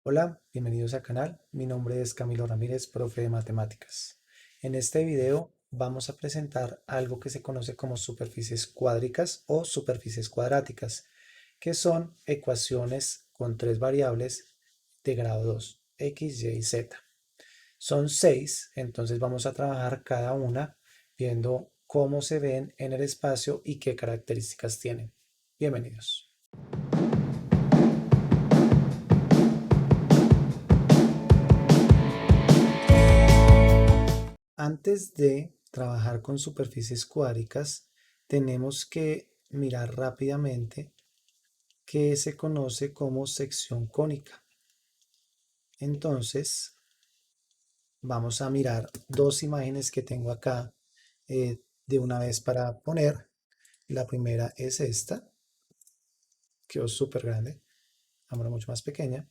Hola, bienvenidos al canal. Mi nombre es Camilo Ramírez, profe de matemáticas. En este video vamos a presentar algo que se conoce como superficies cuádricas o superficies cuadráticas, que son ecuaciones con tres variables de grado 2, x, y y z. Son 6, entonces vamos a trabajar cada una viendo cómo se ven en el espacio y qué características tienen. Bienvenidos. Antes de trabajar con superficies cuádricas, tenemos que mirar rápidamente qué se conoce como sección cónica. Entonces, vamos a mirar dos imágenes que tengo acá de una vez para poner. La primera es esta, que es súper grande, ahora mucho más pequeña.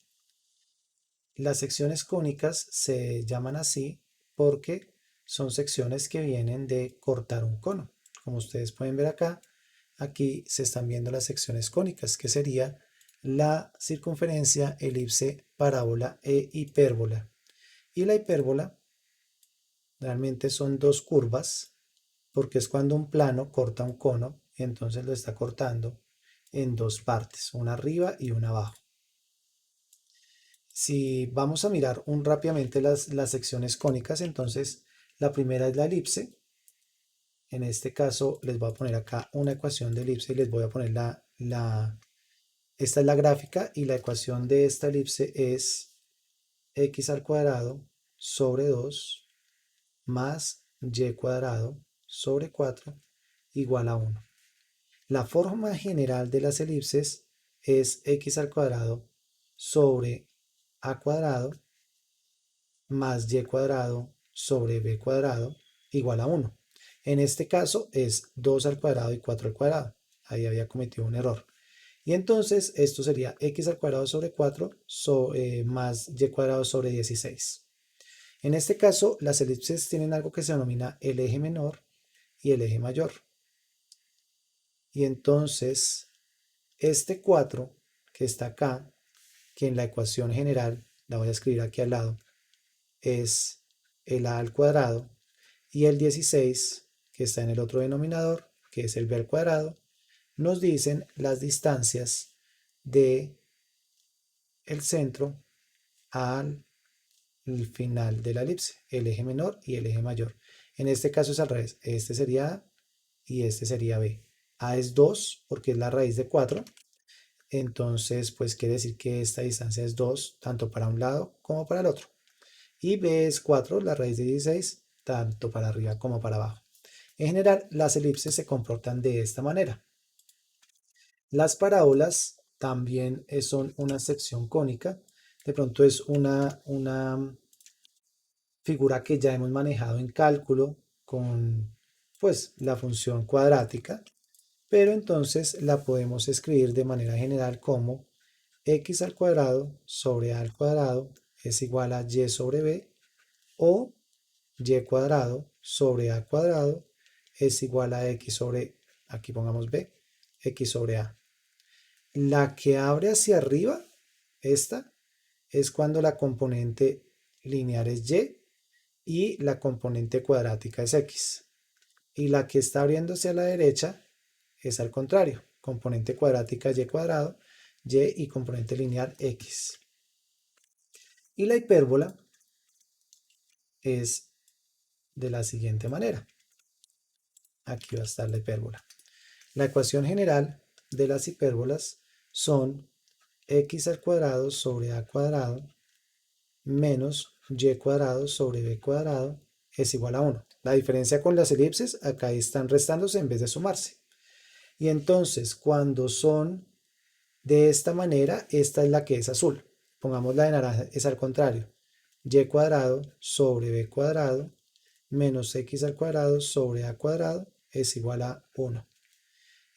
Las secciones cónicas se llaman así porque son secciones que vienen de cortar un cono. Como ustedes pueden ver acá, aquí se están viendo las secciones cónicas, que sería la circunferencia, elipse, parábola e hipérbola. Y la hipérbola realmente son dos curvas, porque es cuando un plano corta un cono, entonces lo está cortando en dos partes, una arriba y una abajo. Si vamos a mirar rápidamente las secciones cónicas, entonces la primera es la elipse. En este caso les voy a poner acá una ecuación de elipse y les voy a poner esta es la gráfica y la ecuación de esta elipse es x al cuadrado sobre 2 más y cuadrado sobre 4 igual a 1. La forma general de las elipses es x al cuadrado sobre a cuadrado más y cuadrado sobre b cuadrado igual a 1. En este caso es 2 al cuadrado y 4 al cuadrado. Ahí había cometido un error. Y entonces esto sería x al cuadrado sobre 4 más y cuadrado sobre 16. En este caso, las elipses tienen algo que se denomina el eje menor y el eje mayor. Y entonces, este 4 que está acá, que en la ecuación general, la voy a escribir aquí al lado, es el a al cuadrado, y el 16 que está en el otro denominador, que es el b al cuadrado, nos dicen las distancias de el centro al final de la elipse, el eje menor y el eje mayor. En este caso es al revés, este sería A y este sería B. A es 2 porque es la raíz de 4, entonces pues quiere decir que esta distancia es 2 tanto para un lado como para el otro. Y B es 4, la raíz de 16, tanto para arriba como para abajo. En general, las elipses se comportan de esta manera. Las parábolas también son una sección cónica. De pronto es una figura que ya hemos manejado en cálculo con pues la función cuadrática, pero entonces la podemos escribir de manera general como x al cuadrado sobre a al cuadrado es igual a y sobre b, o y cuadrado sobre a cuadrado es igual a x sobre, aquí pongamos b, x sobre a. La que abre hacia arriba, esta, es cuando la componente lineal es y la componente cuadrática es x. Y la que está abriendo hacia la derecha es al contrario, componente cuadrática y cuadrado, y componente lineal x. Y la hipérbola es de la siguiente manera. Aquí va a estar la hipérbola. La ecuación general de las hipérbolas son x al cuadrado sobre a cuadrado menos y cuadrado sobre b cuadrado es igual a 1. La diferencia con las elipses, acá están restándose en vez de sumarse. Y entonces, cuando son de esta manera, esta es la que es azul. Pongamos la de naranja, es al contrario. Y cuadrado sobre b cuadrado menos x al cuadrado sobre a cuadrado es igual a 1.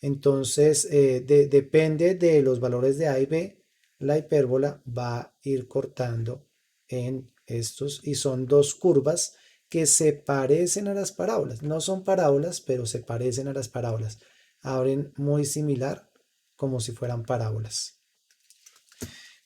Entonces, depende de los valores de a y b, la hipérbola va a ir cortando en estos y son dos curvas que se parecen a las parábolas. No son parábolas, pero se parecen a las parábolas. Abren muy similar como si fueran parábolas.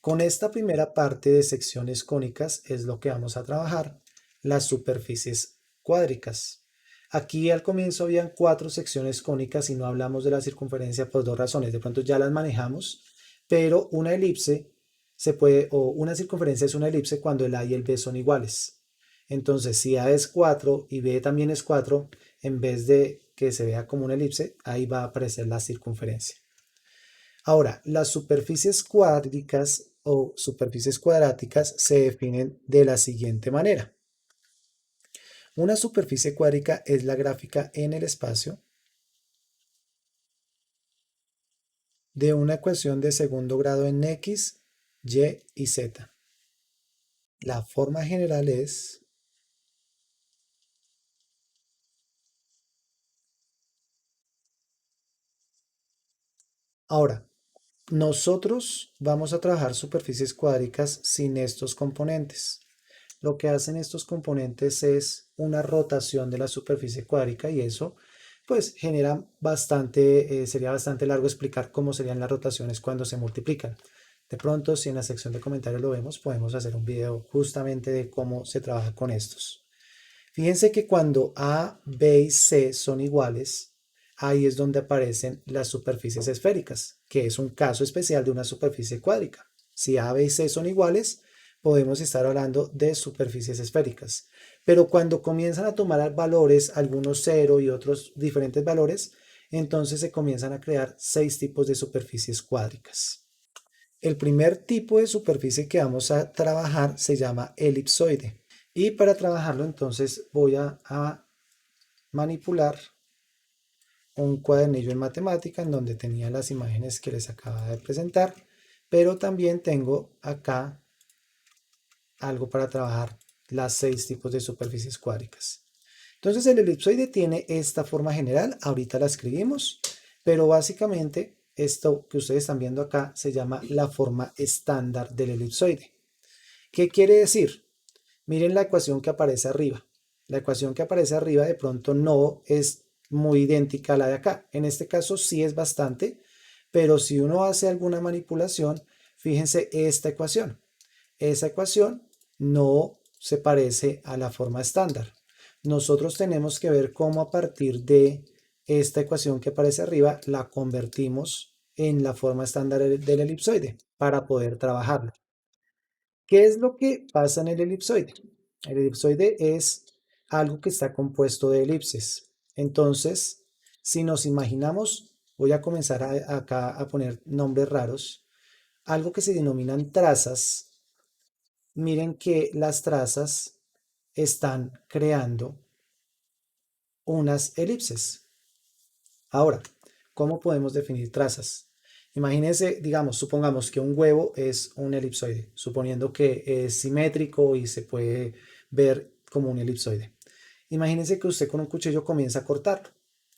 Con esta primera parte de secciones cónicas es lo que vamos a trabajar, las superficies cuádricas. Aquí al comienzo habían 4 secciones cónicas y no hablamos de la circunferencia por 2 razones. De pronto ya las manejamos, pero una elipse se puede, o una circunferencia es una elipse cuando el A y el B son iguales. Entonces, si A es 4 y B también es 4, en vez de que se vea como una elipse, ahí va a aparecer la circunferencia. Ahora, las superficies cuádricas o superficies cuadráticas se definen de la siguiente manera. Una superficie cuádrica es la gráfica en el espacio de una ecuación de segundo grado en x, y y z. La forma general es... Ahora, nosotros vamos a trabajar superficies cuádricas sin estos componentes. Lo que hacen estos componentes es una rotación de la superficie cuádrica y eso pues genera bastante, sería bastante largo explicar cómo serían las rotaciones cuando se multiplican. De pronto, si en la sección de comentarios lo vemos, podemos hacer un video justamente de cómo se trabaja con estos. Fíjense que cuando A, B y C son iguales, ahí es donde aparecen las superficies esféricas, que es un caso especial de una superficie cuádrica. Si A, B y C son iguales, podemos estar hablando de superficies esféricas. Pero cuando comienzan a tomar valores, algunos 0 y otros diferentes valores, entonces se comienzan a crear 6 tipos de superficies cuádricas. El primer tipo de superficie que vamos a trabajar se llama elipsoide. Y para trabajarlo entonces voy a manipular un cuadernillo en matemática en donde tenía las imágenes que les acababa de presentar, pero también tengo acá algo para trabajar las 6 tipos de superficies cuádricas. Entonces el elipsoide tiene esta forma general, ahorita la escribimos, pero básicamente esto que ustedes están viendo acá se llama la forma estándar del elipsoide. ¿Qué quiere decir? Miren la ecuación que aparece arriba. La ecuación que aparece arriba de pronto no es muy idéntica a la de acá. En este caso sí es bastante, pero si uno hace alguna manipulación, fíjense esta ecuación. Esa ecuación no se parece a la forma estándar. Nosotros tenemos que ver cómo a partir de esta ecuación que aparece arriba la convertimos en la forma estándar del elipsoide para poder trabajarlo. ¿Qué es lo que pasa en el elipsoide? El elipsoide es algo que está compuesto de elipses. Entonces, si nos imaginamos, voy a comenzar acá a poner nombres raros, algo que se denominan trazas. Miren que las trazas están creando unas elipses. Ahora, ¿cómo podemos definir trazas? Imagínense, digamos, supongamos que un huevo es un elipsoide, suponiendo que es simétrico y se puede ver como un elipsoide. Imagínense que usted con un cuchillo comienza a cortarlo.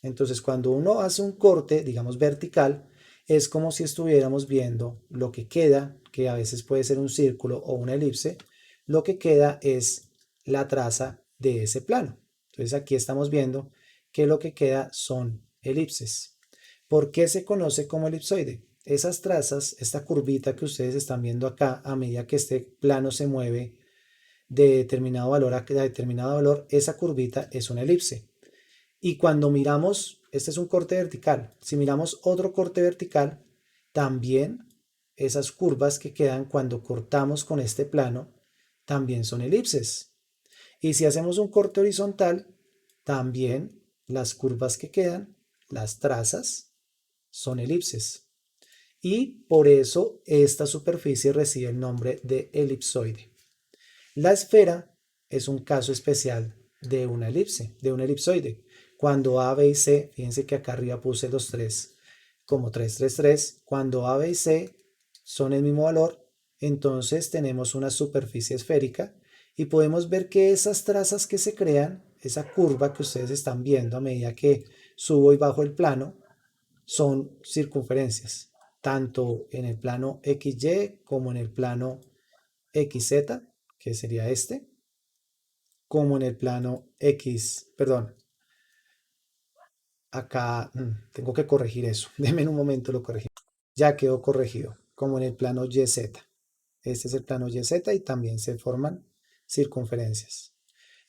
Entonces, cuando uno hace un corte, digamos vertical, es como si estuviéramos viendo lo que queda, que a veces puede ser un círculo o una elipse, lo que queda es la traza de ese plano. Entonces, aquí estamos viendo que lo que queda son elipses. ¿Por qué se conoce como elipsoide? Esas trazas, esta curvita que ustedes están viendo acá, a medida que este plano se mueve de determinado valor a determinado valor, esa curvita es una elipse. Y cuando miramos, este es un corte vertical, si miramos otro corte vertical, también esas curvas que quedan cuando cortamos con este plano, también son elipses. Y si hacemos un corte horizontal, también las curvas que quedan, las trazas, son elipses. Y por eso esta superficie recibe el nombre de elipsoide. La esfera es un caso especial de una elipse, de un elipsoide. Cuando A, B y C, fíjense que acá arriba puse los 3 como 3, 3, 3. Cuando A, B y C son el mismo valor, entonces tenemos una superficie esférica y podemos ver que esas trazas que se crean, esa curva que ustedes están viendo a medida que subo y bajo el plano, son circunferencias, tanto en el plano XY como en el plano XZ, que sería este, como en el plano X, perdón, acá tengo que corregir eso, denme un momento, lo corregí, ya quedó corregido, como en el plano YZ. Este es el plano YZ y también se forman circunferencias.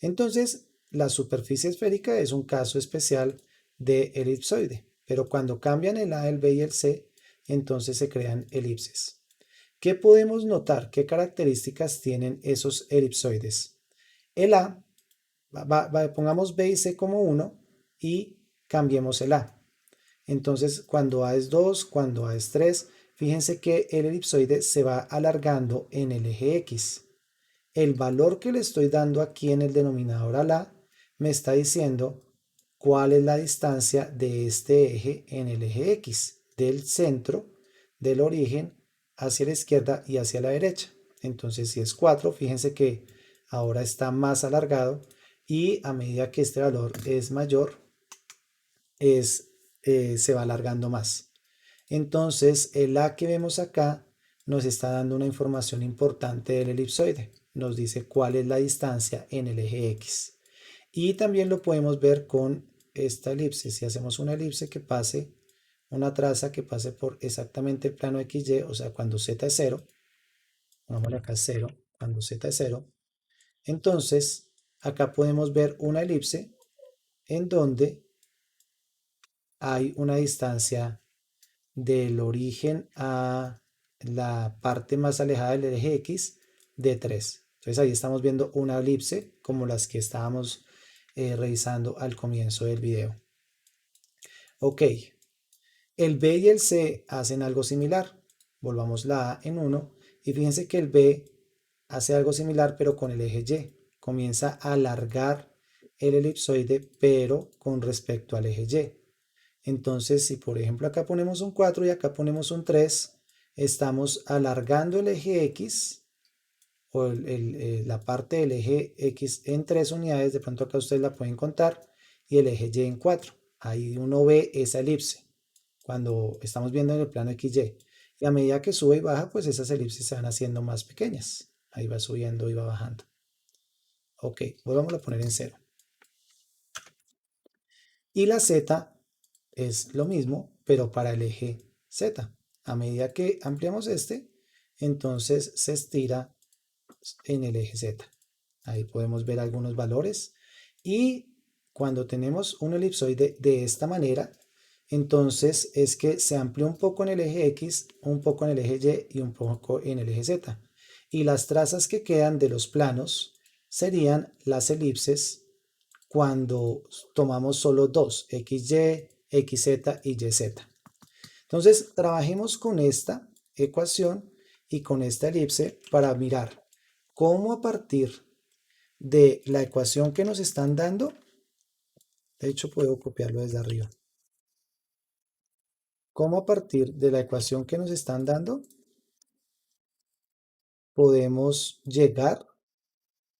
Entonces, la superficie esférica es un caso especial de elipsoide, pero cuando cambian el A, el B y el C, entonces se crean elipses. ¿Qué podemos notar? ¿Qué características tienen esos elipsoides? El A, pongamos B y C como 1 y cambiemos el A. Entonces, cuando A es 2, cuando A es 3, fíjense que el elipsoide se va alargando en el eje X. El valor que le estoy dando aquí en el denominador al A me está diciendo cuál es la distancia de este eje en el eje X, del centro, del origen, hacia la izquierda y hacia la derecha. Entonces, si es 4, fíjense que ahora está más alargado y a medida que este valor es mayor, se va alargando más. Entonces, el A que vemos acá nos está dando una información importante del elipsoide. Nos dice cuál es la distancia en el eje X. Y también lo podemos ver con esta elipse. Si hacemos una elipse que pase, una traza que pase por exactamente el plano XY, o sea, cuando Z es 0, pongámosle acá 0, cuando Z es 0, entonces acá podemos ver una elipse en donde hay una distancia del origen a la parte más alejada del eje X de 3. Entonces ahí estamos viendo una elipse como las que estábamos revisando al comienzo del video. Ok, el B y el C hacen algo similar. Volvamos la A en 1 y fíjense que el B hace algo similar pero con el eje Y. Comienza a alargar el elipsoide pero con respecto al eje Y. Entonces, si por ejemplo acá ponemos un 4 y acá ponemos un 3, estamos alargando el eje X o la parte del eje X en 3 unidades, de pronto acá ustedes la pueden contar, y el eje Y en 4. Ahí uno ve esa elipse cuando estamos viendo en el plano XY. Y a medida que sube y baja, pues esas elipses se van haciendo más pequeñas. Ahí va subiendo y va bajando. Ok, volvamos a poner en 0. Y la Z es lo mismo, pero para el eje Z. A medida que ampliamos este, entonces se estira en el eje Z. Ahí podemos ver algunos valores. Y cuando tenemos un elipsoide de esta manera, entonces es que se amplía un poco en el eje X, un poco en el eje Y y un poco en el eje Z. Y las trazas que quedan de los planos serían las elipses cuando tomamos solo dos, XY, XZ y YZ. Entonces, trabajemos con esta ecuación y con esta elipse para mirar cómo a partir de la ecuación que nos están dando, de hecho puedo copiarlo desde arriba, cómo a partir de la ecuación que nos están dando podemos llegar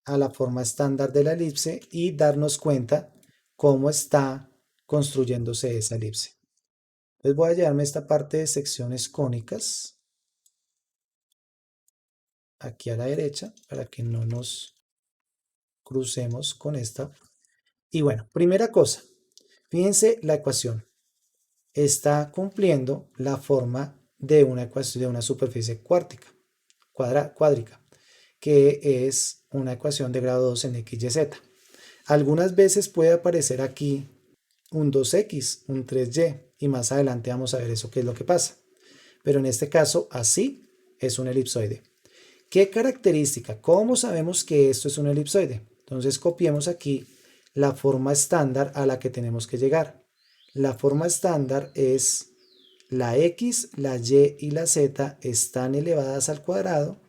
a la forma estándar de la elipse y darnos cuenta cómo está construyéndose esa elipse. Entonces voy a llevarme esta parte de secciones cónicas aquí a la derecha para que no nos crucemos con esta. Y bueno, primera cosa, fíjense la ecuación. Está cumpliendo la forma de una ecuación de una superficie cuádrica, que es una ecuación de grado 2 en x, y, z. Algunas veces puede aparecer aquí un 2x, un 3y, y más adelante vamos a ver eso qué es lo que pasa. Pero en este caso, así es un elipsoide. ¿Qué característica? ¿Cómo sabemos que esto es un elipsoide? Entonces copiemos aquí la forma estándar a la que tenemos que llegar. La forma estándar es la x, la y y la z están elevadas al cuadrado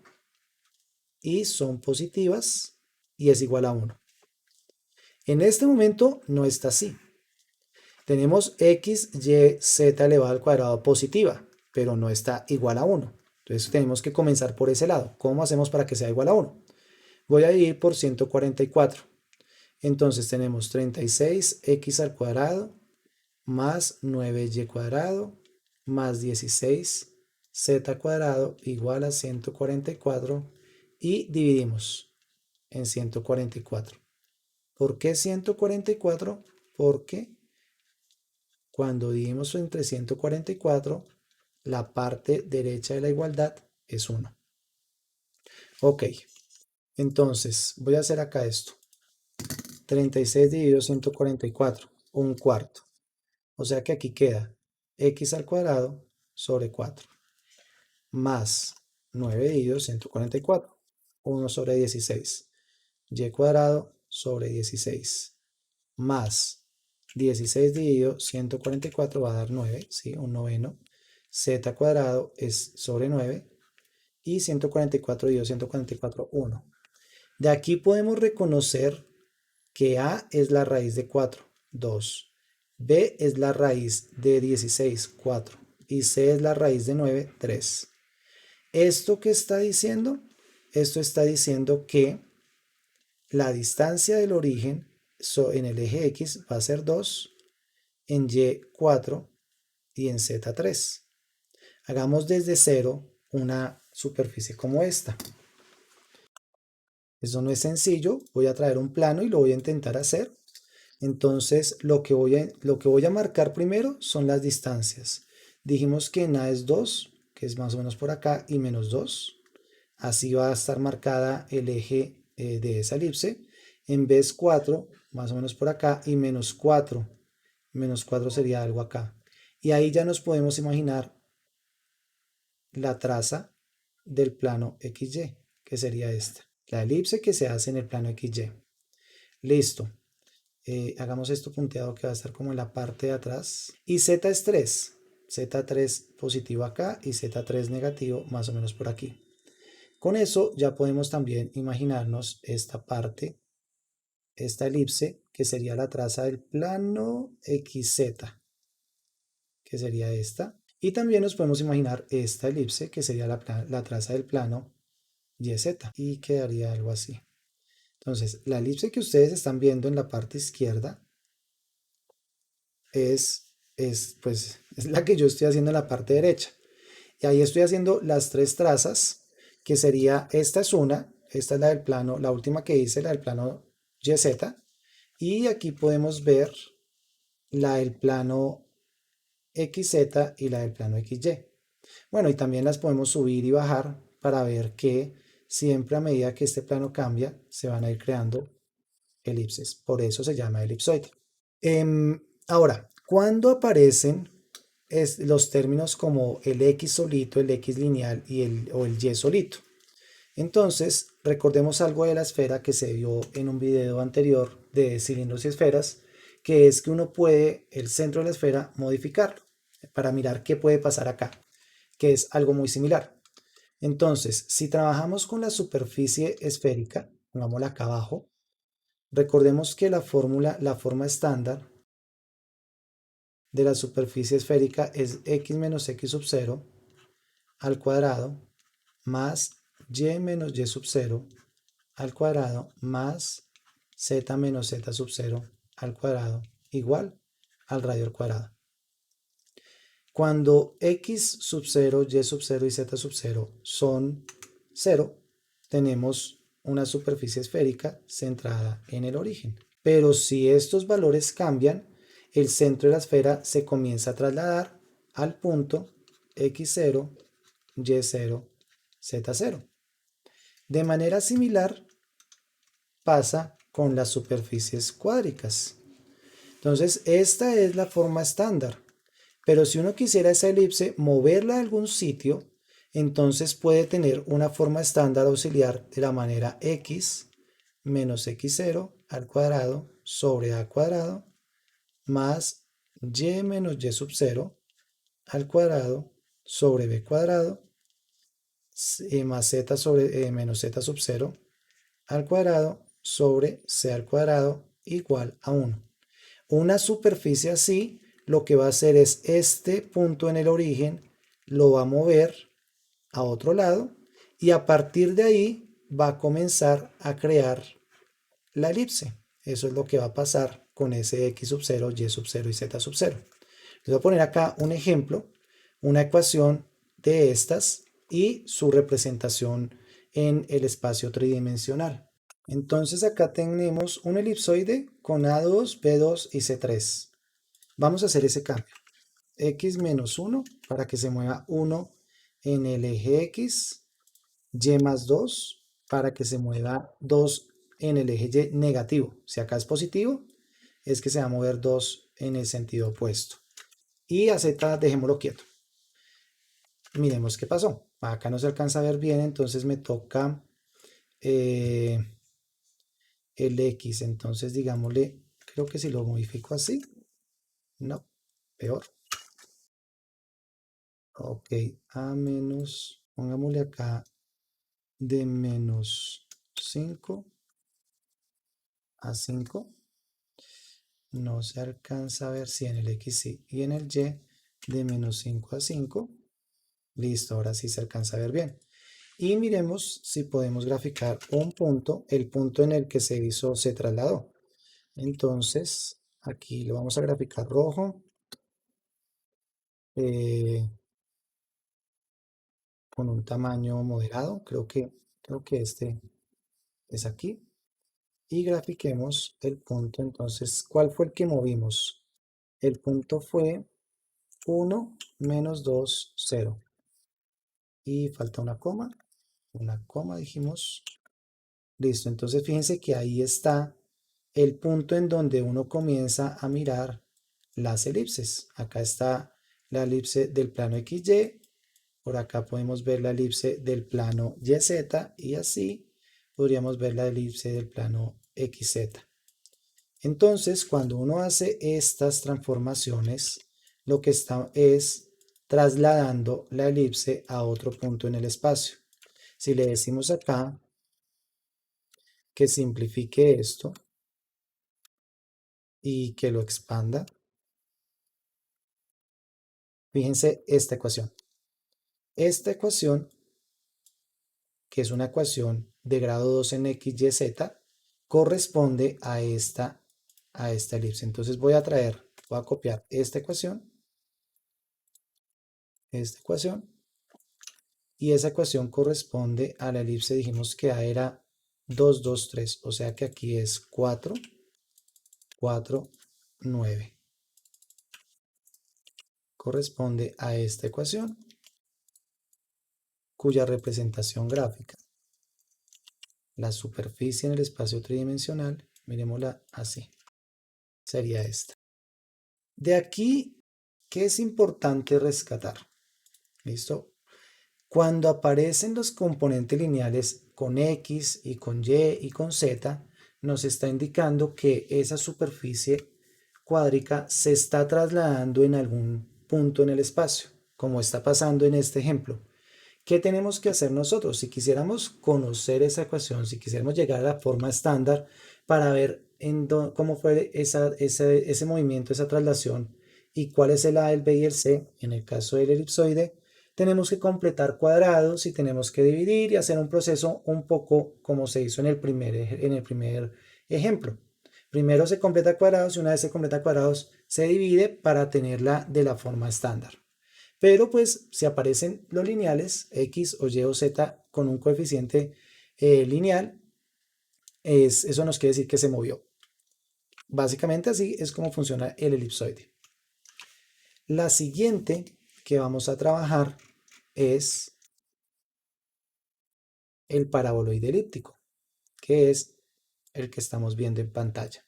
y son positivas y es igual a 1. En este momento no está así. Tenemos x, y, z elevado al cuadrado positiva, pero no está igual a 1. Entonces tenemos que comenzar por ese lado. ¿Cómo hacemos para que sea igual a 1? Voy a dividir por 144. Entonces tenemos 36x al cuadrado más 9y cuadrado más 16z cuadrado igual a 144 y dividimos en 144. ¿Por qué 144? Porque cuando dividimos entre 144, la parte derecha de la igualdad es 1. Ok, entonces voy a hacer acá esto. 36 dividido 144, un cuarto. O sea que aquí queda x al cuadrado sobre 4 más 9 dividido 144, 1 sobre 16. Y cuadrado sobre 16 más 16 dividido 144 va a dar 9, ¿sí? Un noveno. Z cuadrado es sobre 9 y 144 dividido 144, 1. De aquí podemos reconocer que A es la raíz de 4, 2. B es la raíz de 16, 4. Y C es la raíz de 9, 3. ¿Esto qué está diciendo? Esto está diciendo que la distancia del origen en el eje X va a ser 2, en Y 4 y en Z 3. Hagamos desde 0 una superficie como esta. Eso no es sencillo, voy a traer un plano y lo voy a intentar hacer. Entonces lo que voy a marcar primero son las distancias. Dijimos que en A es 2, que es más o menos por acá, y menos 2. Así va a estar marcada el eje de esa elipse. En B es 4, más o menos por acá, y menos 4. Menos 4 sería algo acá. Y ahí ya nos podemos imaginar la traza del plano XY, que sería esta. La elipse que se hace en el plano XY. Listo. Hagamos esto punteado que va a estar como en la parte de atrás. Y Z es 3. Z3 positivo acá y Z3 negativo más o menos por aquí. Con eso ya podemos también imaginarnos esta parte, esta elipse, que sería la traza del plano XZ, que sería esta. Y también nos podemos imaginar esta elipse, que sería la traza del plano YZ. Y quedaría algo así. Entonces, la elipse que ustedes están viendo en la parte izquierda pues, es la que yo estoy haciendo en la parte derecha. Y ahí estoy haciendo las tres trazas, que sería, esta es una, esta es la del plano, la última que hice, la del plano YZ. Y aquí podemos ver la del plano XZ y la del plano XY. Bueno, y también las podemos subir y bajar para ver que siempre a medida que este plano cambia, se van a ir creando elipses. Por eso se llama elipsoide. Ahora, ¿cuándo aparecen los términos como el X solito, el X lineal o el Y solito? Entonces, recordemos algo de la esfera que se vio en un video anterior de cilindros y esferas, que es que uno puede, el centro de la esfera, modificarlo para mirar qué puede pasar acá, que es algo muy similar. Entonces, si trabajamos con la superficie esférica, pongámosla acá abajo, recordemos que la forma estándar de la superficie esférica es x menos x sub 0 al cuadrado más y menos y sub 0 al cuadrado más z menos z sub 0 al cuadrado igual al radio al cuadrado. Cuando x sub 0, y sub 0 y z sub 0 son 0, tenemos una superficie esférica centrada en el origen. Pero si estos valores cambian, el centro de la esfera se comienza a trasladar al punto x0, y0, z0. De manera similar pasa con las superficies cuádricas. Entonces, esta es la forma estándar. Pero si uno quisiera esa elipse moverla a algún sitio, entonces puede tener una forma estándar auxiliar de la manera x menos x0 al cuadrado sobre a cuadrado más y menos y sub 0 al cuadrado sobre b cuadrado más z sobre menos z sub 0 al cuadrado sobre c al cuadrado igual a 1. Una superficie así lo que va a hacer es este punto en el origen lo va a mover a otro lado y a partir de ahí va a comenzar a crear la elipse. Eso es lo que va a pasar con ese x sub 0, y sub 0 y z sub 0. Les voy a poner acá un ejemplo, una ecuación de estas y su representación en el espacio tridimensional. Entonces acá tenemos un elipsoide con A2, B2 y C3. Vamos a hacer ese cambio. X menos 1 para que se mueva 1 en el eje X, Y más 2 para que se mueva 2 en el eje Y negativo. Si acá es positivo, es que se va a mover 2 en el sentido opuesto. Y a Z dejémoslo quieto. Miremos qué pasó. Acá no se alcanza a ver bien, entonces me toca el X. Entonces digámosle, creo que si lo modifico así, no, peor. Ok, a menos, pongámosle acá de menos 5 a 5. No se alcanza a ver si en el X sí. Y en el Y de menos 5 a 5. Listo, ahora sí se alcanza a ver bien. Y miremos si podemos graficar un punto, el punto en el que se trasladó. Entonces, aquí lo vamos a graficar rojo. Con un tamaño moderado. Creo que este es aquí. Y grafiquemos el punto. Entonces, ¿cuál fue el que movimos? El punto fue 1, menos 2, 0. Y falta una coma. Una coma, dijimos. Listo, entonces fíjense que ahí está el punto en donde uno comienza a mirar las elipses. Acá está la elipse del plano XY. Por acá podemos ver la elipse del plano YZ y así podríamos ver la elipse del plano XZ. Entonces, cuando uno hace estas transformaciones, lo que está es trasladando la elipse a otro punto en el espacio. Si le decimos acá que simplifique esto y que lo expanda, fíjense esta ecuación. Esta ecuación, que es una ecuación de grado 2 en x, y, z, corresponde a esta elipse. Entonces voy a copiar esta ecuación, y esa ecuación corresponde a la elipse, dijimos que A era 2, 2, 3, o sea que aquí es 4, 4, 9. Corresponde a esta ecuación, cuya representación gráfica, la superficie en el espacio tridimensional, miremosla así, sería esta. De aquí, ¿qué es importante rescatar? ¿Listo? Cuando aparecen los componentes lineales con X y con Y y con Z, nos está indicando que esa superficie cuádrica se está trasladando en algún punto en el espacio, como está pasando en este ejemplo. ¿Qué tenemos que hacer nosotros? Si quisiéramos conocer esa ecuación, si quisiéramos llegar a la forma estándar para ver cómo fue ese movimiento, esa traslación y cuál es el A, el B y el C, en el caso del elipsoide, tenemos que completar cuadrados y tenemos que dividir y hacer un proceso un poco como se hizo en el primer ejemplo. Primero se completa cuadrados y una vez se completa cuadrados se divide para tenerla de la forma estándar. Pero pues si aparecen los lineales, X o Y o Z con un coeficiente lineal, eso nos quiere decir que se movió. Básicamente así es como funciona el elipsoide. La siguiente que vamos a trabajar es el paraboloide elíptico, que es el que estamos viendo en pantalla.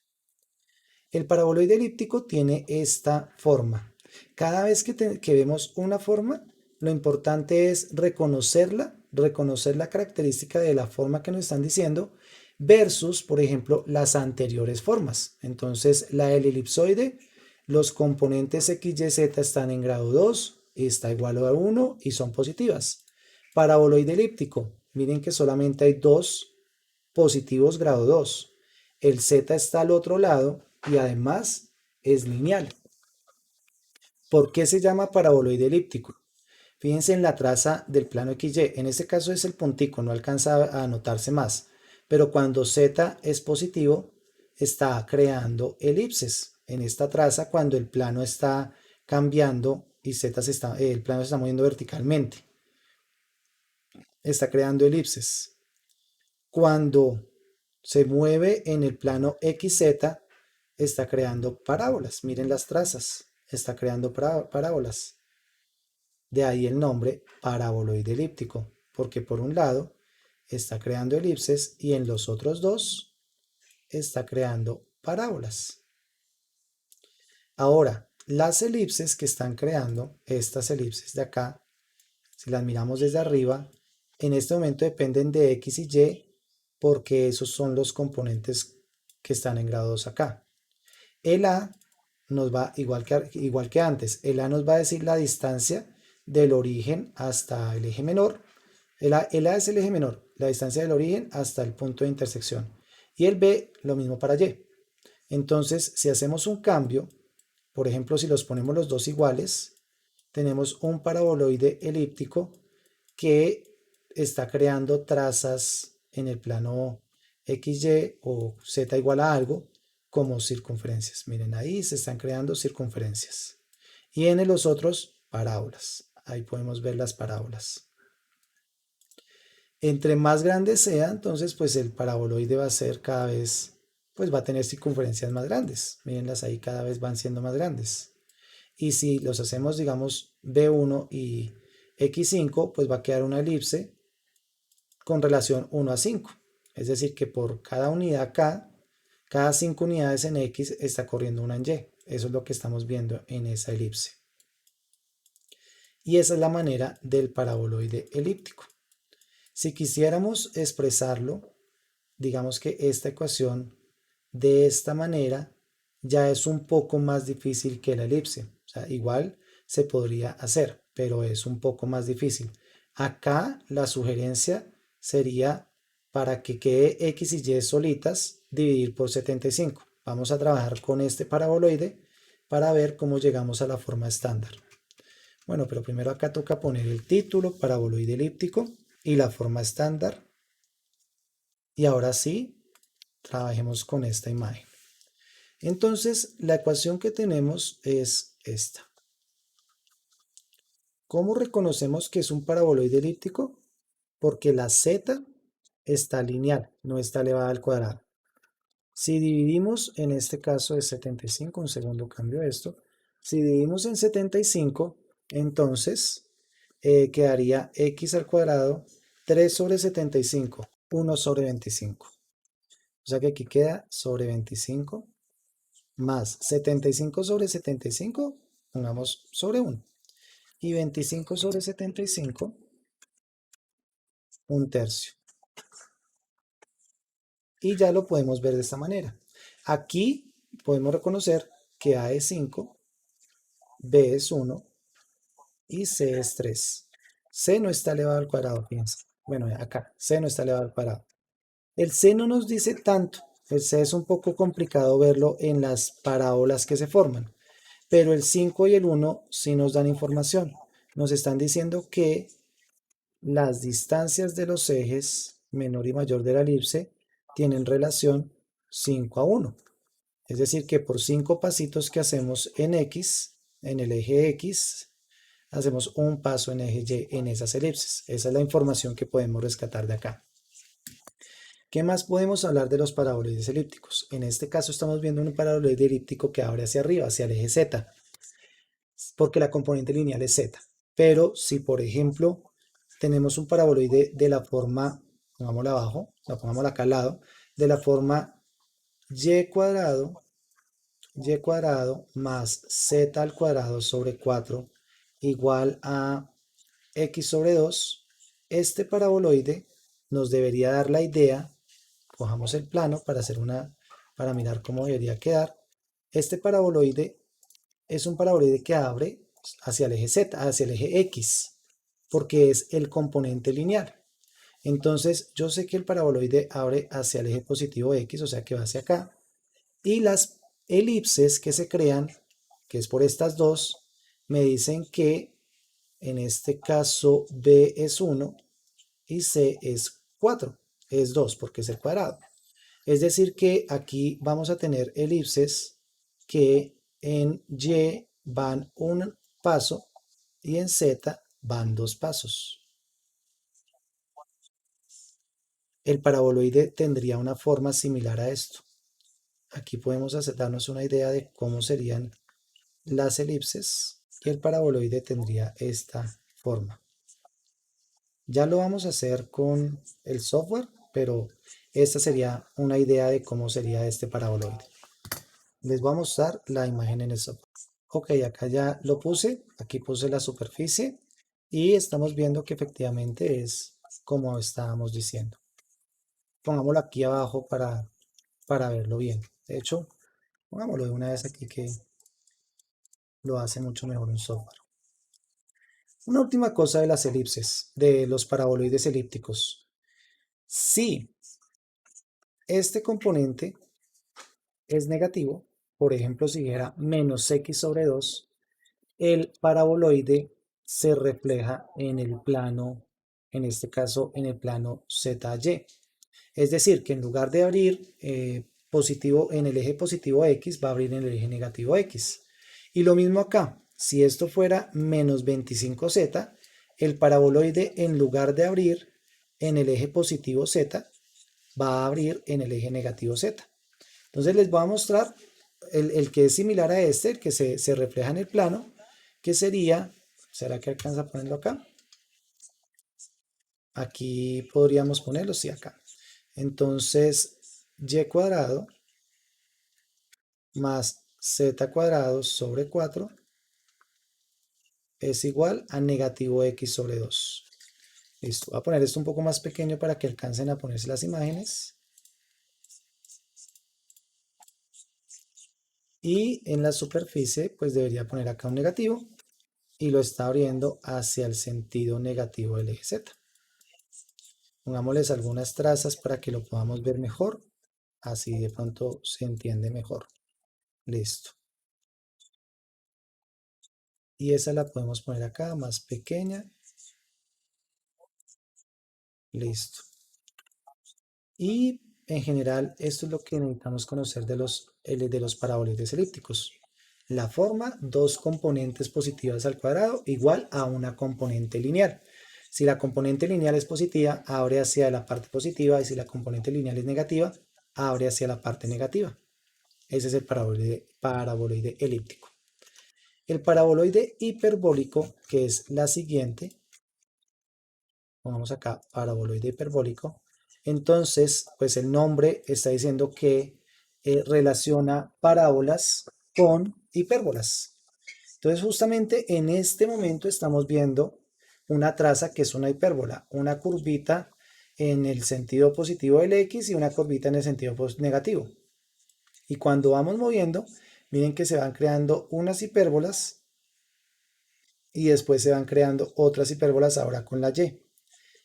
El paraboloide elíptico tiene esta forma. Cada vez que vemos una forma, lo importante es reconocerla, reconocer la característica de la forma que nos están diciendo versus, por ejemplo, las anteriores formas. Entonces, la del elipsoide, los componentes X, Y, Z están en grado 2, está igual a 1 y son positivas. Paraboloide elíptico, miren que solamente hay dos positivos grado 2. El Z está al otro lado y además es lineal. ¿Por qué se llama paraboloide elíptico? Fíjense en la traza del plano XY. En este caso es el puntico, no alcanza a notarse más. Pero cuando Z es positivo, está creando elipses. En esta traza, cuando el plano está cambiando y el plano se está moviendo verticalmente, está creando elipses. Cuando se mueve en el plano XZ, está creando parábolas. Miren las trazas, está creando parábolas. De ahí el nombre paraboloide elíptico, porque por un lado está creando elipses y en los otros dos está creando parábolas. Ahora, las elipses que están creando, estas elipses de acá, si las miramos desde arriba, en este momento dependen de X y Y porque esos son los componentes que están en grado 2 acá. El A nos va, igual que antes, el A nos va a decir la distancia del origen hasta el eje menor. El A es el eje menor, la distancia del origen hasta el punto de intersección. Y el B, lo mismo para Y. Entonces, si hacemos un cambio, por ejemplo, si los ponemos los dos iguales, tenemos un paraboloide elíptico que está creando trazas en el plano XY o Z igual a algo como circunferencias. Miren, ahí se están creando circunferencias. Y en los otros, parábolas. Ahí podemos ver las parábolas. Entre más grande sea, entonces pues el paraboloide va a ser cada vez, pues va a tener circunferencias más grandes. Mírenlas ahí, cada vez van siendo más grandes. Y si los hacemos, digamos, B1 y X5, pues va a quedar una elipse con relación 1 a 5. Es decir, que por cada unidad K, cada 5 unidades en X está corriendo una en Y. Eso es lo que estamos viendo en esa elipse. Y esa es la manera del paraboloide elíptico. Si quisiéramos expresarlo, digamos que esta ecuación de esta manera ya es un poco más difícil que la elipse. O sea, igual se podría hacer, pero es un poco más difícil. Acá la sugerencia sería para que quede X y Y solitas, dividir por 75. Vamos a trabajar con este paraboloide para ver cómo llegamos a la forma estándar. Bueno, pero primero acá toca poner el título, paraboloide elíptico y la forma estándar. Y ahora sí, trabajemos con esta imagen. Entonces, la ecuación que tenemos es esta. ¿Cómo reconocemos que es un paraboloide elíptico? Porque la z está lineal, no está elevada al cuadrado. Si dividimos, en este caso es 75, un segundo cambio esto. Si dividimos en 75, entonces quedaría x al cuadrado 3 sobre 75, 1 sobre 25. O sea que aquí queda sobre 25 más 75 sobre 75, pongamos sobre 1. Y 25 sobre 75, un tercio. Y ya lo podemos ver de esta manera. Aquí podemos reconocer que A es 5, B es 1 y C es 3. C no está elevado al cuadrado, fíjense. Bueno, acá, C no está elevado al cuadrado. El C no nos dice tanto. El C es un poco complicado verlo en las parábolas que se forman. Pero el 5 y el 1 sí nos dan información. Nos están diciendo que las distancias de los ejes menor y mayor de la elipse tienen relación 5 a 1. Es decir, que por 5 pasitos que hacemos en X, en el eje X, hacemos un paso en eje Y en esas elipses. Esa es la información que podemos rescatar de acá. ¿Qué más podemos hablar de los paraboloides elípticos? En este caso estamos viendo un paraboloide elíptico que abre hacia arriba, hacia el eje Z, porque la componente lineal es Z. Pero si, por ejemplo, tenemos un paraboloide de la forma, pongámosla abajo, la pongámosla acá al lado, de la forma y cuadrado más z al cuadrado sobre 4 igual a x sobre 2, este paraboloide nos debería dar la idea, cojamos el plano para mirar cómo debería quedar. Este paraboloide es un paraboloide que abre hacia el eje Z, hacia el eje X, porque es el componente lineal. Entonces yo sé que el paraboloide abre hacia el eje positivo X, o sea que va hacia acá, y las elipses que se crean, que es por estas dos, me dicen que en este caso B es 1 y C es 4, es 2 porque es el cuadrado. Es decir que aquí vamos a tener elipses que en Y van un paso y en Z van 2 pasos. El paraboloide tendría una forma similar a esto. Aquí podemos darnos una idea de cómo serían las elipses y el paraboloide tendría esta forma. Ya lo vamos a hacer con el software, pero esta sería una idea de cómo sería este paraboloide. Les voy a mostrar la imagen en el software. Ok, acá ya lo puse, aquí puse la superficie y estamos viendo que efectivamente es como estábamos diciendo. Pongámoslo aquí abajo para verlo bien. De hecho, pongámoslo de una vez aquí que lo hace mucho mejor un software. Una última cosa de las elipses, de los paraboloides elípticos. Si este componente es negativo, por ejemplo, si era menos x sobre 2, el paraboloide se refleja en el plano, en este caso en el plano ZY. Es decir, que en lugar de abrir positivo en el eje positivo X, va a abrir en el eje negativo X. Y lo mismo acá, si esto fuera menos 25Z, el paraboloide en lugar de abrir en el eje positivo Z, va a abrir en el eje negativo Z. Entonces les voy a mostrar el que es similar a este, el que se refleja en el plano, que sería, ¿será que alcanza a ponerlo acá? Aquí podríamos ponerlo, sí, acá. Entonces, y cuadrado más z cuadrado sobre 4 es igual a negativo x sobre 2. Listo, voy a poner esto un poco más pequeño para que alcancen a ponerse las imágenes. Y en la superficie, pues debería poner acá un negativo y lo está abriendo hacia el sentido negativo del eje z. Pongámosles algunas trazas para que lo podamos ver mejor. Así de pronto se entiende mejor. Listo. Y esa la podemos poner acá más pequeña. Listo. Y en general esto es lo que necesitamos conocer de los paraboloides elípticos. La forma, dos componentes positivas al cuadrado igual a una componente lineal. Si la componente lineal es positiva, abre hacia la parte positiva, y si la componente lineal es negativa, abre hacia la parte negativa. Ese es el paraboloide elíptico. El paraboloide hiperbólico, que es la siguiente, pongamos acá paraboloide hiperbólico, entonces pues el nombre está diciendo que relaciona parábolas con hipérbolas. Entonces justamente en este momento estamos viendo una traza que es una hipérbola, una curvita en el sentido positivo del x y una curvita en el sentido negativo. Y cuando vamos moviendo, miren que se van creando unas hipérbolas y después se van creando otras hipérbolas ahora con la y.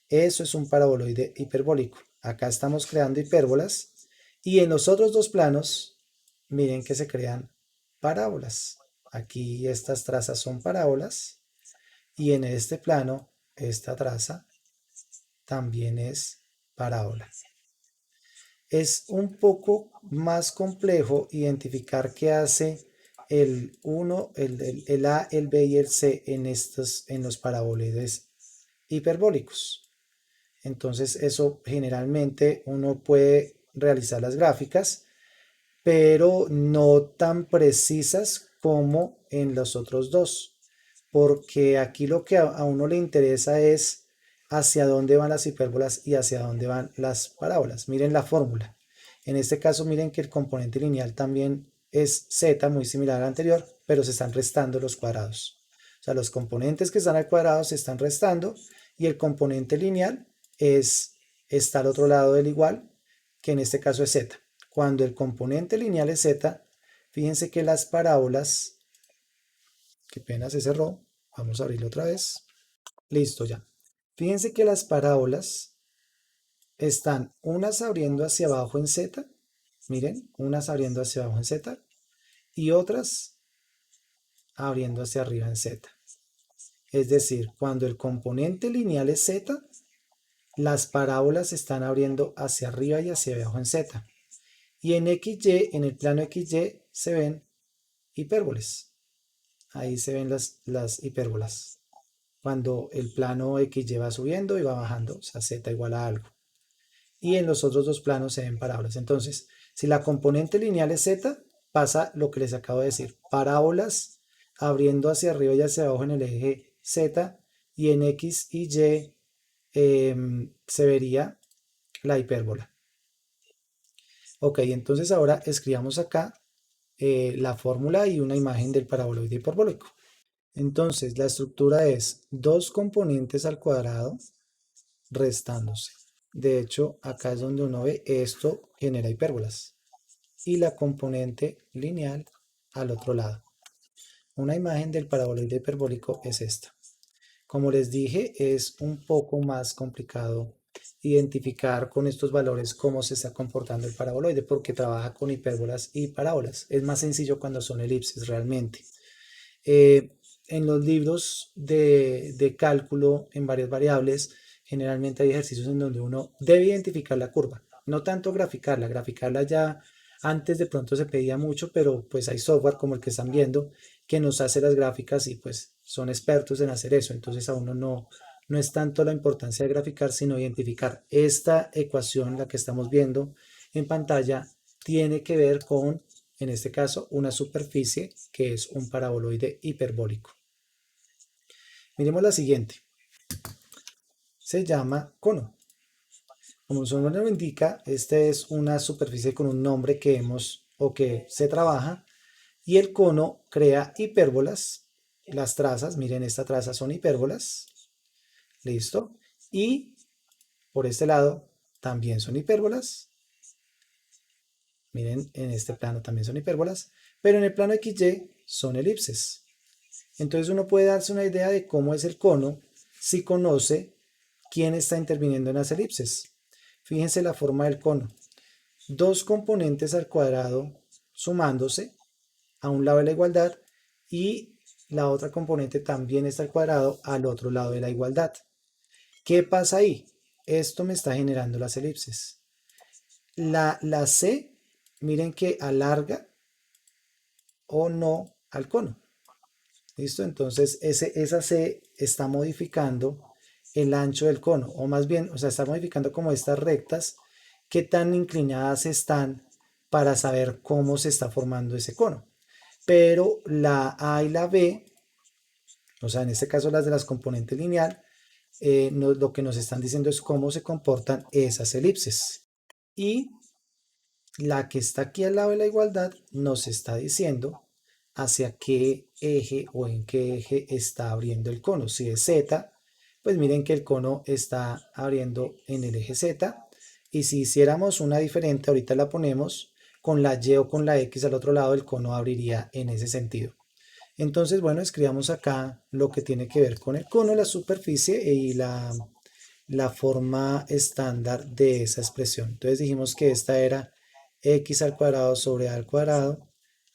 Eso es un paraboloide hiperbólico. Acá estamos creando hipérbolas y en los otros dos planos, miren que se crean parábolas. Aquí estas trazas son parábolas y en este plano, esta traza también es parábola. Es un poco más complejo identificar qué hace el 1, el A, el B y el C en los paraboloides hiperbólicos. Entonces eso generalmente uno puede realizar las gráficas, pero no tan precisas como en los otros dos, porque aquí lo que a uno le interesa es hacia dónde van las hipérbolas y hacia dónde van las parábolas. Miren la fórmula. En este caso miren que el componente lineal también es z, muy similar al anterior, pero se están restando los cuadrados. O sea, los componentes que están al cuadrado se están restando y el componente lineal está al otro lado del igual, que en este caso es z. Cuando el componente lineal es z, fíjense que las parábolas, qué pena se cerró, vamos a abrirlo otra vez. Listo ya. Fíjense que las parábolas están unas abriendo hacia abajo en z, miren, unas abriendo hacia abajo en z y otras abriendo hacia arriba en z. Es decir, cuando el componente lineal es z, las parábolas están abriendo hacia arriba y hacia abajo en z. Y en XY, en el plano XY, se ven hipérboles. Ahí se ven las hipérbolas. Cuando el plano XY va subiendo y va bajando, o sea, z igual a algo. Y en los otros dos planos se ven parábolas. Entonces, si la componente lineal es z, pasa lo que les acabo de decir. Parábolas abriendo hacia arriba y hacia abajo en el eje z y en X y Y se vería la hipérbola. Ok, entonces ahora escribamos acá la fórmula y una imagen del paraboloide hiperbólico. Entonces la estructura es 2 componentes al cuadrado restándose. De hecho, acá es donde uno ve esto genera hipérbolas. Y la componente lineal al otro lado. Una imagen del paraboloide hiperbólico es esta. Como les dije, es un poco más complicado identificar con estos valores cómo se está comportando el paraboloide porque trabaja con hipérbolas y parábolas. Es más sencillo cuando son elipses realmente. En los libros de cálculo en varias variables, generalmente hay ejercicios en donde uno debe identificar la curva, no tanto graficarla, graficarla ya antes de pronto se pedía mucho, pero pues hay software como el que están viendo que nos hace las gráficas y pues son expertos en hacer eso, entonces a uno no es tanto la importancia de graficar, sino identificar esta ecuación, la que estamos viendo en pantalla, tiene que ver con, en este caso, una superficie que es un paraboloide hiperbólico. Miremos la siguiente. Se llama cono. Como su nombre lo indica, esta es una superficie con un nombre que hemos o que se trabaja y el cono crea hipérbolas. Las trazas, miren, esta traza son hipérbolas. Listo. Y por este lado también son hipérbolas. Miren, en este plano también son hipérbolas. Pero en el plano XY son elipses. Entonces uno puede darse una idea de cómo es el cono si conoce quién está interviniendo en las elipses. Fíjense la forma del cono. 2 componentes al cuadrado sumándose a un lado de la igualdad y la otra componente también está al cuadrado al otro lado de la igualdad. ¿Qué pasa ahí? Esto me está generando las elipses. La C, miren que alarga o no al cono. ¿Listo? Entonces esa C está modificando el ancho del cono, o más bien, o sea, está modificando como estas rectas, qué tan inclinadas están para saber cómo se está formando ese cono. Pero la A y la B, o sea, en este caso las de las componentes lineal, lo que nos están diciendo es cómo se comportan esas elipses. Y la que está aquí al lado de la igualdad nos está diciendo hacia qué eje o en qué eje está abriendo el cono. Si es Z, pues miren que el cono está abriendo en el eje Z. Y si hiciéramos una diferente, ahorita la ponemos con la Y o con la X al otro lado, el cono abriría en ese sentido. Entonces, bueno, escribamos acá lo que tiene que ver con el cono, la superficie y la forma estándar de esa expresión. Entonces dijimos que esta era x al cuadrado sobre a al cuadrado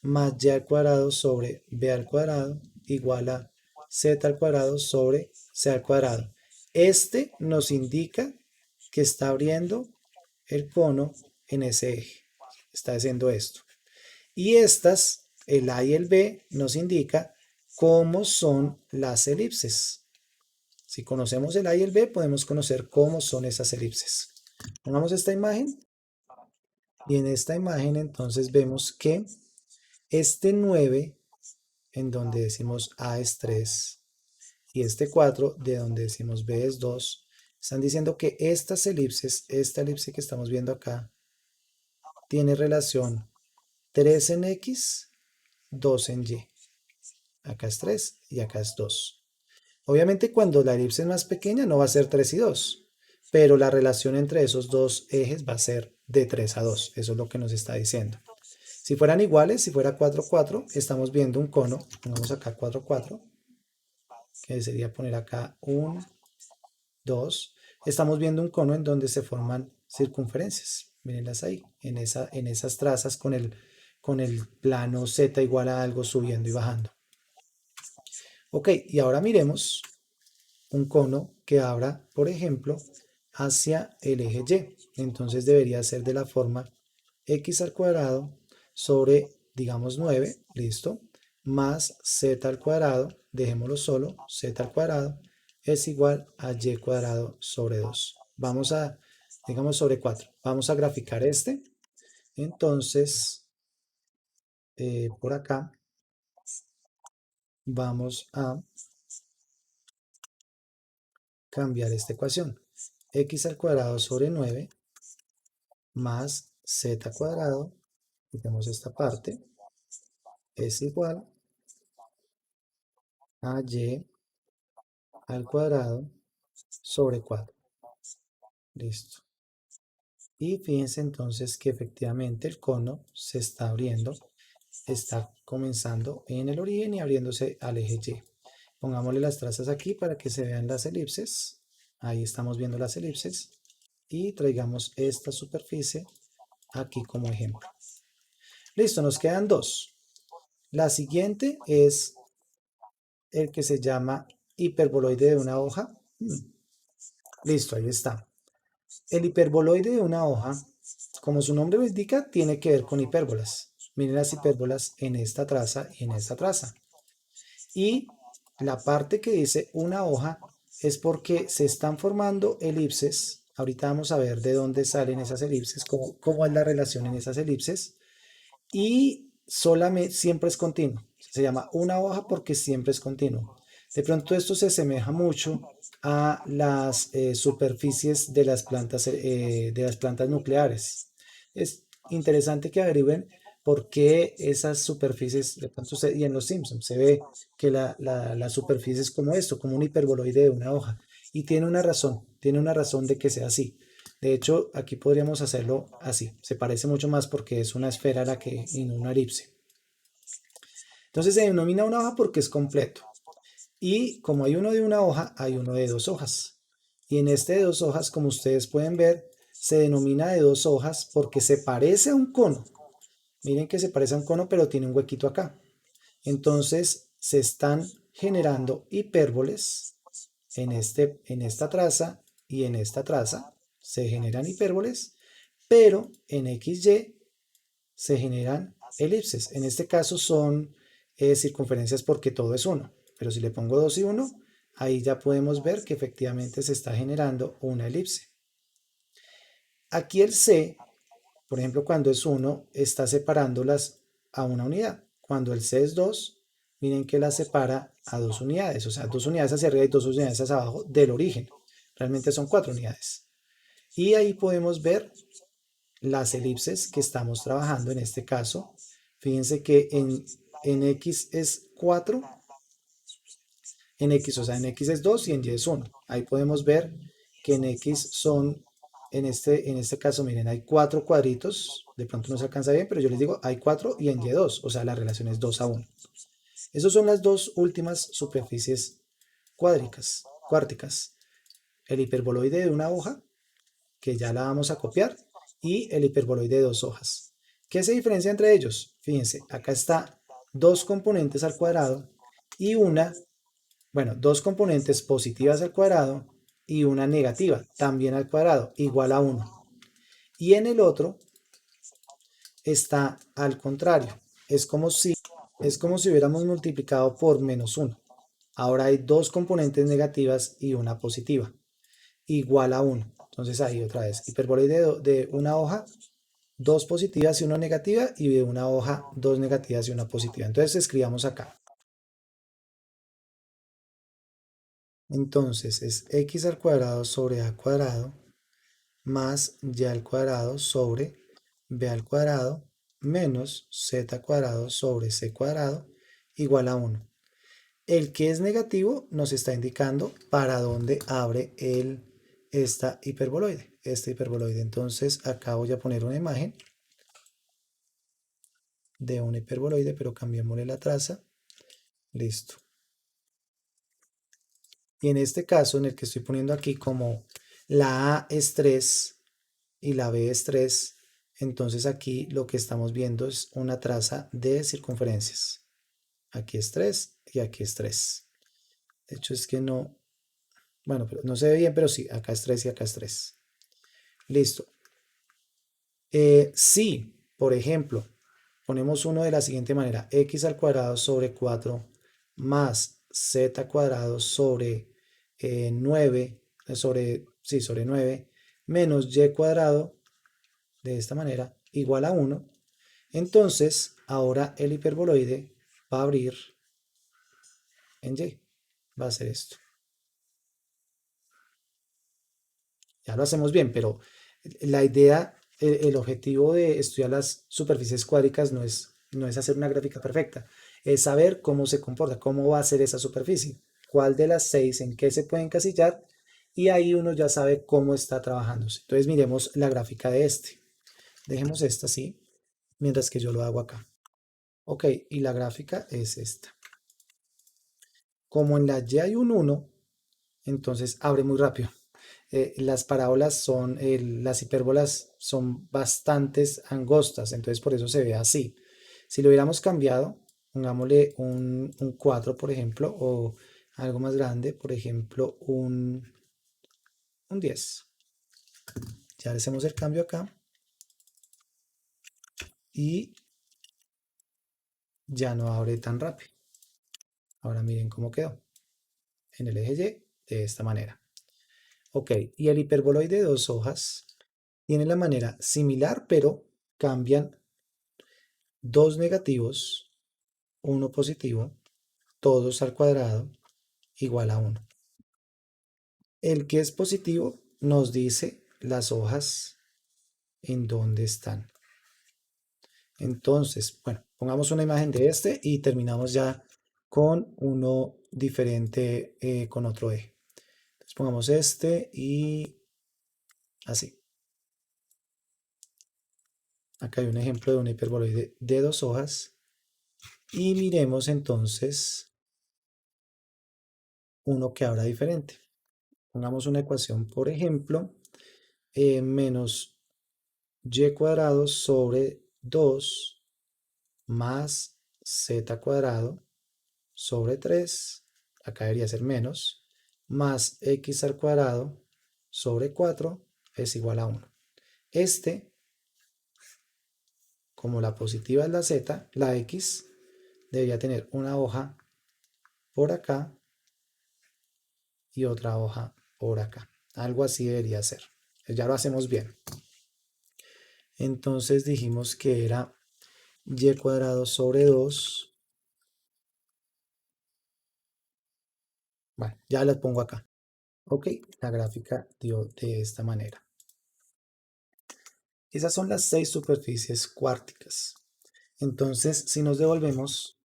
más y al cuadrado sobre b al cuadrado igual a z al cuadrado sobre c al cuadrado. Este nos indica que está abriendo el cono en ese eje. Está haciendo esto. Y estas, el a y el b, nos indica cómo son las elipses. Si conocemos el A y el B, podemos conocer cómo son esas elipses. Pongamos esta imagen y en esta imagen entonces vemos que este 9, en donde decimos A es 3, y este 4, de donde decimos B es 2, están diciendo que estas elipses, esta elipse que estamos viendo acá, tiene relación 3 en X, 2 en Y. Acá es 3 y acá es 2. Obviamente cuando la elipse es más pequeña no va a ser 3 y 2, pero la relación entre esos dos ejes va a ser de 3 a 2. Eso es lo que nos está diciendo. Si fueran iguales, si fuera 4, 4, estamos viendo un cono. Pongamos acá 4, 4, que sería poner acá 1, 2. Estamos viendo un cono en donde se forman circunferencias. Mírenlas ahí, en esas trazas con el plano z igual a algo subiendo y bajando. Ok, y ahora miremos un cono que abra, por ejemplo, hacia el eje Y. Entonces debería ser de la forma x al cuadrado sobre, digamos, 9, listo, más z al cuadrado, dejémoslo solo, z al cuadrado es igual a y cuadrado sobre 2. Vamos a, digamos, sobre 4. Vamos a graficar este. Entonces, por acá vamos a cambiar esta ecuación. x al cuadrado sobre 9 más z cuadrado, quitemos esta parte, es igual a y al cuadrado sobre 4. Listo. Y fíjense entonces que efectivamente el cono se está abriendo, está comenzando en el origen y abriéndose al eje Y. Pongámosle las trazas aquí para que se vean las elipses. Ahí estamos viendo las elipses. Y traigamos esta superficie aquí como ejemplo. Listo, nos quedan dos. La siguiente es el que se llama hiperboloide de una hoja. Listo, ahí está. El hiperboloide de una hoja, como su nombre lo indica, tiene que ver con hipérbolas. Miren las hipérbolas en esta traza y en esta traza. Y la parte que dice una hoja es porque se están formando elipses. Ahorita vamos a ver de dónde salen esas elipses, cómo es la relación en esas elipses. Y solamente siempre es continuo. Se llama una hoja porque siempre es continuo. De pronto esto se asemeja mucho a las superficies de las plantas nucleares. Es interesante que averigüen por qué esas superficies, de pronto y en los Simpsons se ve que la superficie es como esto, como un hiperboloide de una hoja. Y tiene una razón de que sea así. De hecho, aquí podríamos hacerlo así. Se parece mucho más porque es una esfera la que, y no una elipse. Entonces se denomina una hoja porque es completo. Y como hay uno de una hoja, hay uno de dos hojas. Y en este de dos hojas, como ustedes pueden ver, se denomina de dos hojas porque se parece a un cono. Miren que se parece a un cono, pero tiene un huequito acá. Entonces se están generando hipérboles en esta traza y en esta traza. Se generan hipérboles, pero en XY se generan elipses. En este caso son circunferencias porque todo es 1. Pero si le pongo 2 y 1, ahí ya podemos ver que efectivamente se está generando una elipse. Aquí el C, por ejemplo, cuando es 1, está separándolas a una unidad. Cuando el C es 2, miren que las separa a 2 unidades. O sea, 2 unidades hacia arriba y 2 unidades hacia abajo del origen. Realmente son 4 unidades. Y ahí podemos ver las elipses que estamos trabajando en este caso. Fíjense que en X es 4, en X, o sea, en X es 2 y en Y es 1. Ahí podemos ver que en X son, en este caso, miren, hay 4 cuadritos, de pronto no se alcanza bien, pero yo les digo, hay 4 y en Y 2, o sea, la relación es 2 a 1. Esas son las dos últimas superficies cuárticas. El hiperboloide de una hoja, que ya la vamos a copiar, y el hiperboloide de dos hojas. ¿Qué se diferencia entre ellos? Fíjense, acá está dos componentes al cuadrado y dos componentes positivas al cuadrado y una negativa también al cuadrado, igual a 1. Y en el otro está al contrario. Es como si hubiéramos multiplicado por -1. Ahora hay dos componentes negativas y una positiva, igual a 1. Entonces ahí otra vez, hiperboloide de una hoja, dos positivas y una negativa, y de una hoja, dos negativas y una positiva. Entonces escribamos acá. Entonces es x al cuadrado sobre a cuadrado más y al cuadrado sobre b al cuadrado menos z cuadrado sobre c cuadrado igual a 1. El que es negativo nos está indicando para dónde abre esta hiperboloide. Entonces acá voy a poner una imagen de un hiperboloide, pero cambiémosle la traza. Listo. Y en este caso, en el que estoy poniendo aquí como la A es 3 y la B es 3, entonces aquí lo que estamos viendo es una traza de circunferencias. Aquí es 3 y aquí es 3. De hecho es que no, bueno, pero no se ve bien, pero sí, acá es 3 y acá es 3. Listo. Si, por ejemplo, ponemos uno de la siguiente manera, x al cuadrado sobre 4 más z cuadrado sobre 9, sobre 9, menos y cuadrado, de esta manera, igual a 1. Entonces, ahora el hiperboloide va a abrir en y. Va a ser esto. Ya lo hacemos bien, pero la idea, el objetivo de estudiar las superficies cuádricas no es hacer una gráfica perfecta, es saber cómo se comporta, cómo va a ser esa superficie, cuál de las 6 en qué se puede encasillar, y ahí uno ya sabe cómo está trabajándose. Entonces miremos la gráfica de este. Dejemos esta así, mientras que yo lo hago acá. Ok, y la gráfica es esta. Como en la Y hay un 1, entonces abre muy rápido. Las parábolas las hipérbolas son bastantes angostas, entonces por eso se ve así. Si lo hubiéramos cambiado, pongámosle un 4, por ejemplo, o algo más grande, por ejemplo, un 10. Ya hacemos el cambio acá y ya no abre tan rápido. Ahora miren cómo quedó en el eje Y de esta manera. Ok, y el hiperboloide de 2 hojas tiene la manera similar, pero cambian 2 negativos, 1 positivo, todos al cuadrado, igual a 1. El que es positivo nos dice las hojas en dónde están. Entonces, bueno, pongamos una imagen de este y terminamos ya con uno diferente con otro eje. Entonces pongamos este y así. Acá hay un ejemplo de un hiperboloide de 2 hojas. Y miremos entonces uno que abra diferente. Pongamos una ecuación, por ejemplo, menos y cuadrado sobre 2 más z cuadrado sobre 3, acá debería ser menos, más x al cuadrado sobre 4 es igual a 1. Este, como la positiva es la z, la x debería tener una hoja por acá y otra hoja por acá. Algo así debería ser. Ya lo hacemos bien. Entonces dijimos que era y cuadrado sobre 2. Bueno, ya las pongo acá. Ok, la gráfica dio de esta manera. Esas son las 6 superficies cuárticas. Entonces, si nos devolvemos,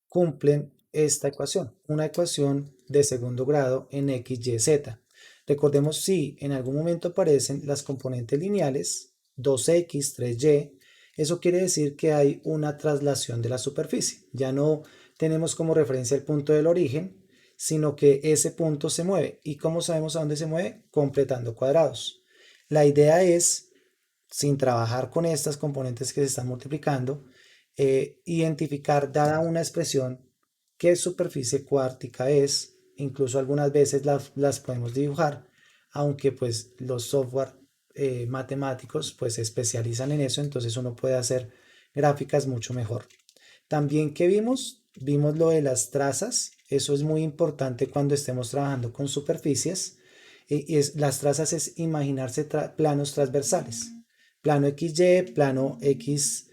cumplen esta ecuación, una ecuación de segundo grado en x, y, z. Recordemos si en algún momento aparecen las componentes lineales, 2x, 3y, eso quiere decir que hay una traslación de la superficie. Ya no tenemos como referencia el punto del origen, sino que ese punto se mueve. ¿Y cómo sabemos a dónde se mueve? Completando cuadrados. La idea es, sin trabajar con estas componentes que se están multiplicando, identificar dada una expresión qué superficie cuártica es. Incluso algunas veces las podemos dibujar, aunque pues los software matemáticos pues se especializan en eso, entonces uno puede hacer gráficas mucho mejor. También que vimos lo de las trazas, eso es muy importante cuando estemos trabajando con superficies. Las trazas es imaginarse planos transversales, plano XY, plano XZ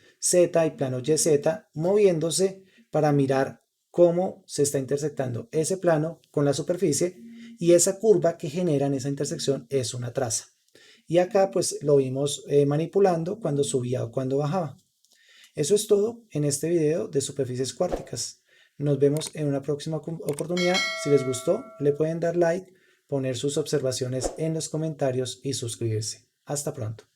y plano YZ, moviéndose para mirar cómo se está intersectando ese plano con la superficie, y esa curva que genera en esa intersección es una traza. Y acá pues lo vimos manipulando cuando subía o cuando bajaba. Eso es todo en este video de superficies cuárticas. Nos vemos en una próxima oportunidad. Si les gustó, le pueden dar like, poner sus observaciones en los comentarios y suscribirse. Hasta pronto.